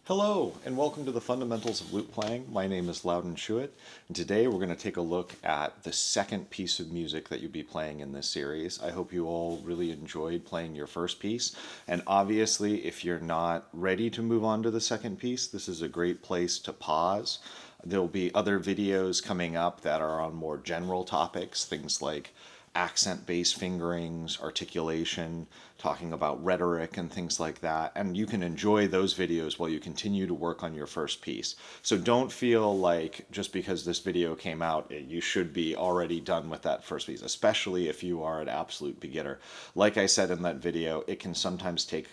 Hello, and welcome to the Fundamentals of Lute Playing. My name is Laudon Schuett, and today we're going to take a look at the second piece of music that you'll be playing in this series. I hope you all really enjoyed playing your first piece, and obviously if you're not ready to move on to the second piece, this is a great place to pause. There'll be other videos coming up that are on more general topics, things like accent-based fingerings, articulation, talking about rhetoric and things like that. And you can enjoy those videos while you continue to work on your first piece. So don't feel like just because this video came out, you should be already done with that first piece, especially if you are an absolute beginner. Like I said in that video, it can sometimes take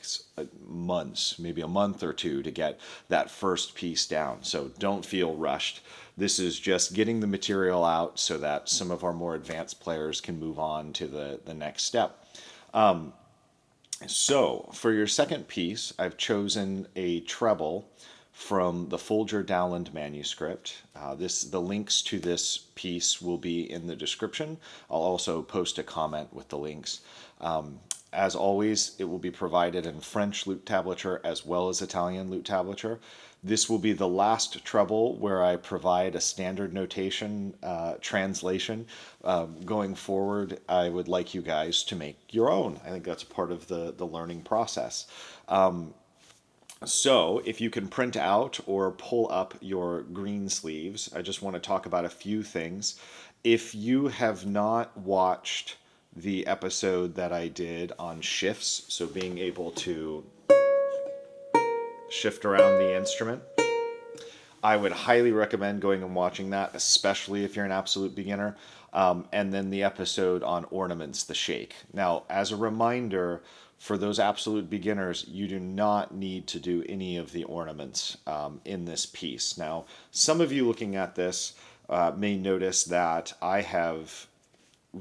months, maybe a month or two to get that first piece down. So don't feel rushed. This is just getting the material out so that some of our more advanced players can move on to the next step. So for your second piece, I've chosen a treble from the Folger Dowland manuscript. The links to this piece will be in the description. I'll also post a comment with the links. As always, it will be provided in French lute tablature as well as Italian lute tablature. This will be the last treble where I provide a standard notation translation. Going forward, I would like you guys to make your own. I think that's part of the learning process. So if you can print out or pull up your Greensleeves, I just want to talk about a few things. If you have not watched the episode that I did on shifts, so being able to shift around the instrument, I would highly recommend going and watching that, especially if you're an absolute beginner. And then the episode on ornaments, the shake. Now, as a reminder, for those absolute beginners, you do not need to do any of the ornaments in this piece. Now, some of you looking at this may notice that I have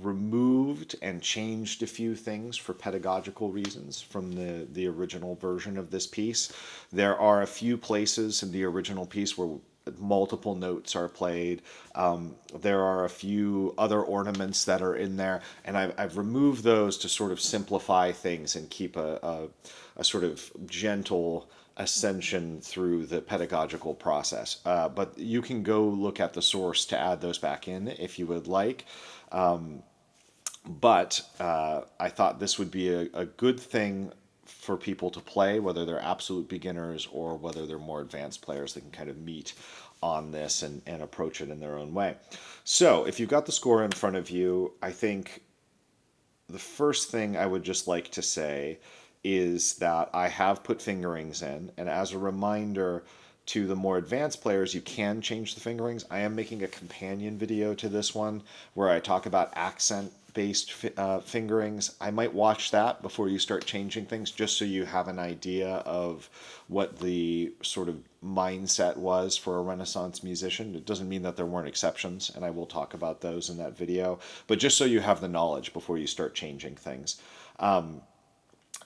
removed and changed a few things for pedagogical reasons from the original version of this piece. There are a few places in the original piece where multiple notes are played. There are a few other ornaments that are in there, and I've removed those to sort of simplify things and keep a sort of gentle ascension through the pedagogical process. But you can go look at the source to add those back in if you would like. But I thought this would be a good thing for people to play, whether they're absolute beginners or whether they're more advanced players. They can kind of meet on this and approach it in their own way. So if you've got the score in front of you, I think the first thing I would just like to say is that I have put fingerings in, and as a reminder to the more advanced players, you can change the fingerings. I am making a companion video to this one where I talk about accent-based fingerings. I might watch that before you start changing things, just so you have an idea of what the sort of mindset was for a Renaissance musician. It doesn't mean that there weren't exceptions, and I will talk about those in that video, but just so you have the knowledge before you start changing things.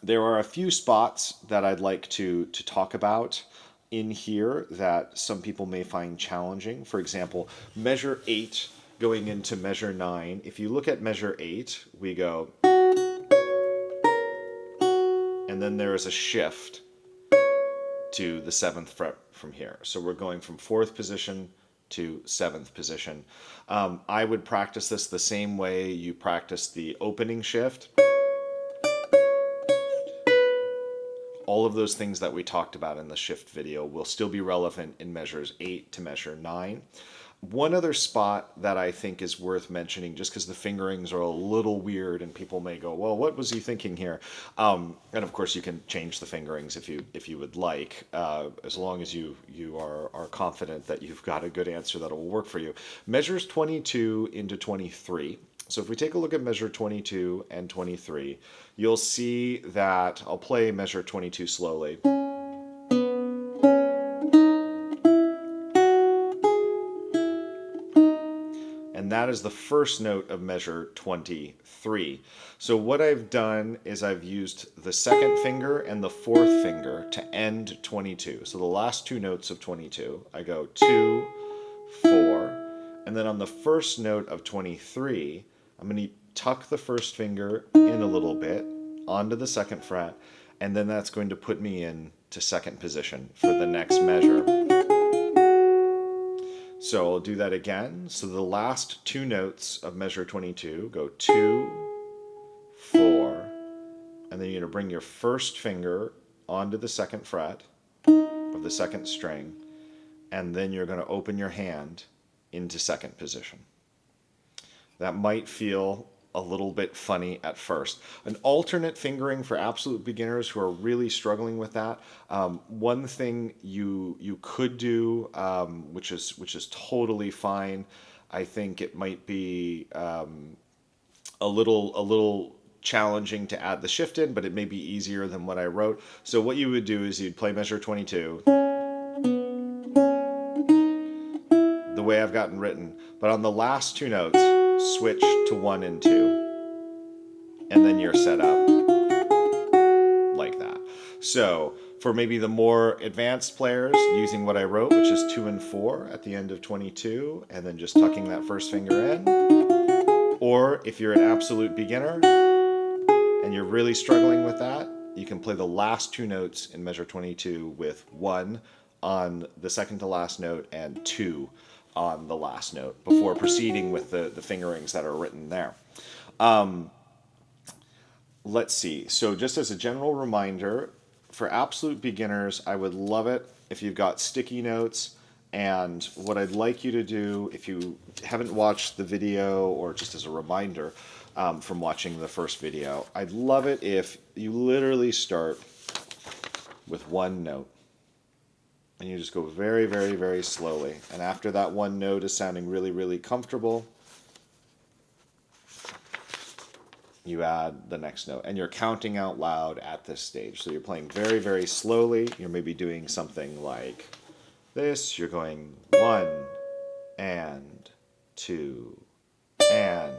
There are a few spots that I'd like to talk about in here that some people may find challenging. For example, measure 8 going into measure 9. If you look at measure 8, we go, and then there is a shift to the 7th fret from here. So we're going from 4th position to 7th position. I would practice this the same way you practice the opening shift. All of those things that we talked about in the shift video will still be relevant in measures 8 to measure 9. One other spot that I think is worth mentioning, just because the fingerings are a little weird and people may go, well, what was he thinking here? And of course you can change the fingerings if you would like, as long as you are confident that you've got a good answer that will work for you. Measures 22 into 23. So if we take a look at measure 22 and 23, you'll see that I'll play measure 22 slowly. And that is the first note of measure 23. So what I've done is I've used the second finger and the fourth finger to end 22. So the last two notes of 22, I go 2, 4, and then on the first note of 23, I'm going to tuck the first finger in a little bit onto the second fret, and then that's going to put me in to second position for the next measure. So I'll do that again. So the last two notes of measure 22 go 2, 4, and then you're going to bring your first finger onto the second fret of the second string, and then you're going to open your hand into second position. That might feel a little bit funny at first. An alternate fingering for absolute beginners who are really struggling with that. One thing you could do, which is totally fine. I think it might be a little challenging to add the shift in, but it may be easier than what I wrote. So what you would do is you'd play measure 22 the way I've gotten written, but on the last two notes, switch to 1 and 2, and then you're set up like that. So for maybe the more advanced players, using what I wrote, which is 2 and 4 at the end of 22, and then just tucking that first finger in. Or if you're an absolute beginner and you're really struggling with that, you can play the last two notes in measure 22 with 1 on the second to last note and 2 on the last note before proceeding with the fingerings that are written there. Let's see. So just as a general reminder, for absolute beginners, I would love it if you've got sticky notes. And what I'd like you to do, if you haven't watched the video, or just as a reminder from watching the first video, I'd love it if you literally start with one note. And you just go very, very, very slowly. And after that one note is sounding really, really comfortable, you add the next note. And you're counting out loud at this stage. So you're playing very, very slowly. You're maybe doing something like this. You're going 1 and 2 and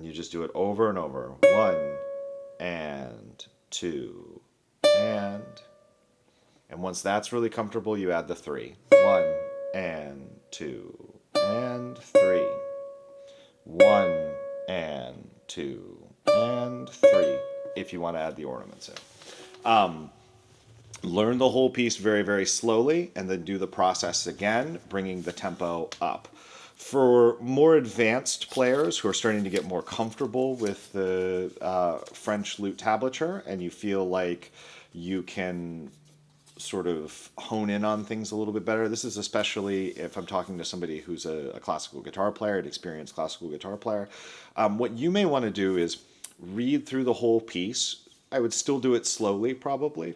you just do it over and over. 1 and 2 and once that's really comfortable, you add the 3. 1 and 2 and 3. 1 and 2 and 3. If you want to add the ornaments in. Learn the whole piece very, very slowly, and then do the process again, bringing the tempo up. For more advanced players who are starting to get more comfortable with the French lute tablature, and you feel like you can sort of hone in on things a little bit better. This is especially if I'm talking to somebody who's a classical guitar player, an experienced classical guitar player. What you may want to do is read through the whole piece. I would still do it slowly, probably.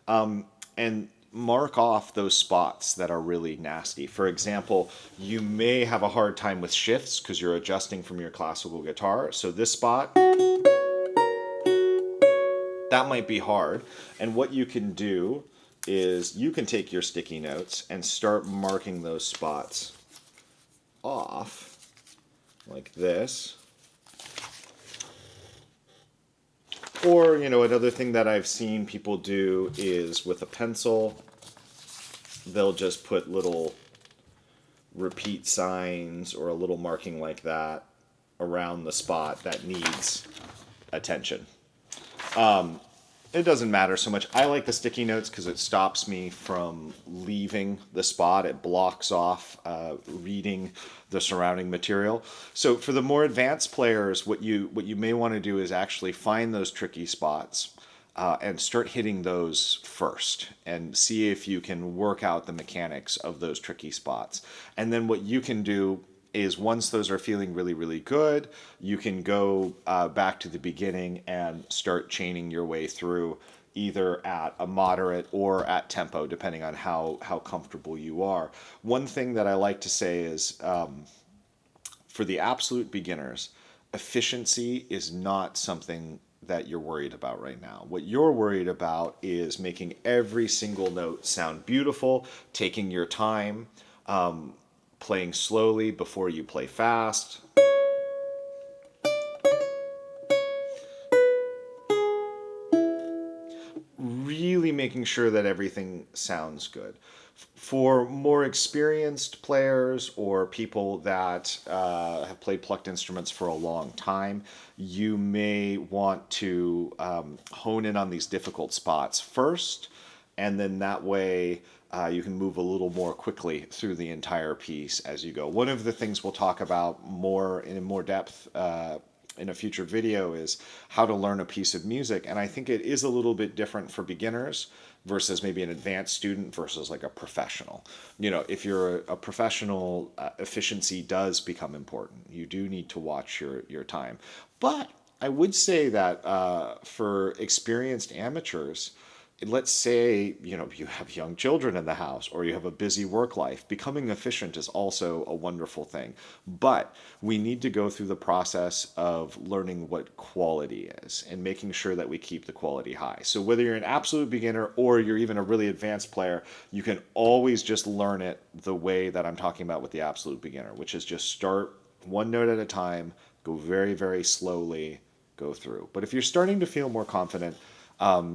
And mark off those spots that are really nasty. For example, you may have a hard time with shifts because you're adjusting from your classical guitar. So this spot, that might be hard. And what you can do is you can take your sticky notes and start marking those spots off like this. Or, you know, another thing that I've seen people do is with a pencil, they'll just put little repeat signs or a little marking like that around the spot that needs attention. It doesn't matter so much. I like the sticky notes because it stops me from leaving the spot. It blocks off reading the surrounding material. So for the more advanced players, what you may want to do is actually find those tricky spots and start hitting those first and see if you can work out the mechanics of those tricky spots. And then what you can do is once those are feeling really, really good, you can go back to the beginning and start chaining your way through either at a moderate or at tempo, depending on how comfortable you are. One thing that I like to say is for the absolute beginners, efficiency is not something that you're worried about right now. What you're worried about is making every single note sound beautiful, taking your time, playing slowly before you play fast. really making sure that everything sounds good. For more experienced players or people that have played plucked instruments for a long time, you may want to hone in on these difficult spots first, and then that way you can move a little more quickly through the entire piece as you go. One of the things we'll talk about more in more depth in a future video is how to learn a piece of music, and I think it is a little bit different for beginners versus maybe an advanced student versus like a professional. You know, if you're a professional, efficiency does become important. You do need to watch your time. But I would say that for experienced amateurs, let's say, you know, you have young children in the house or you have a busy work life, becoming efficient is also a wonderful thing. But we need to go through the process of learning what quality is and making sure that we keep the quality high. So whether you're an absolute beginner or you're even a really advanced player, you can always just learn it the way that I'm talking about with the absolute beginner, which is just start one note at a time, go very, very slowly, go through. But if you're starting to feel more confident,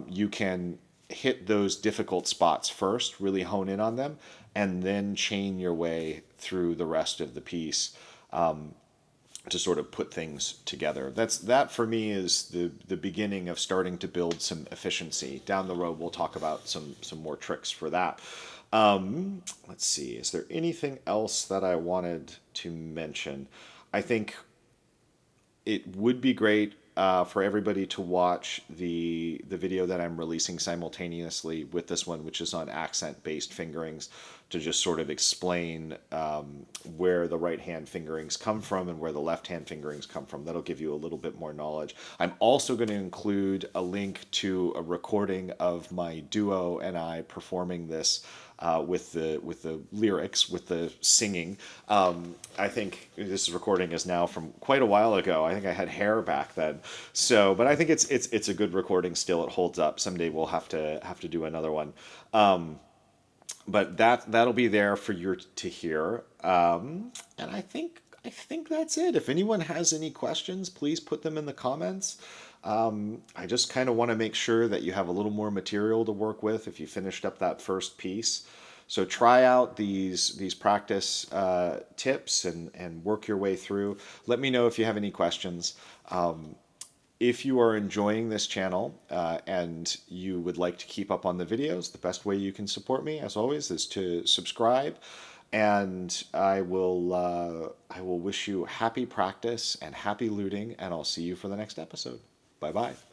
you can hit those difficult spots first, really hone in on them, and then chain your way through the rest of the piece to sort of put things together. That for me is the beginning of starting to build some efficiency. Down the road, we'll talk about some more tricks for that. Let's see, is there anything else that I wanted to mention? I think it would be great for everybody to watch the video that I'm releasing simultaneously with this one, which is on accent-based fingerings, to just sort of explain where the right-hand fingerings come from and where the left-hand fingerings come from. That'll give you a little bit more knowledge. I'm also going to include a link to a recording of my duo and I performing this with the lyrics, with the singing. I think this recording is now from quite a while ago. I think I had hair back then. So, but I think it's a good recording still. It holds up. Someday we'll have to do another one. But that'll be there for you to hear. And I think that's it. If anyone has any questions, please put them in the comments. I just kind of want to make sure that you have a little more material to work with if you finished up that first piece. So try out these practice tips and work your way through. Let me know if you have any questions. If you are enjoying this channel and you would like to keep up on the videos, the best way you can support me, as always, is to subscribe. And I will wish you happy practice and happy looting, and I'll see you for the next episode. Bye-bye.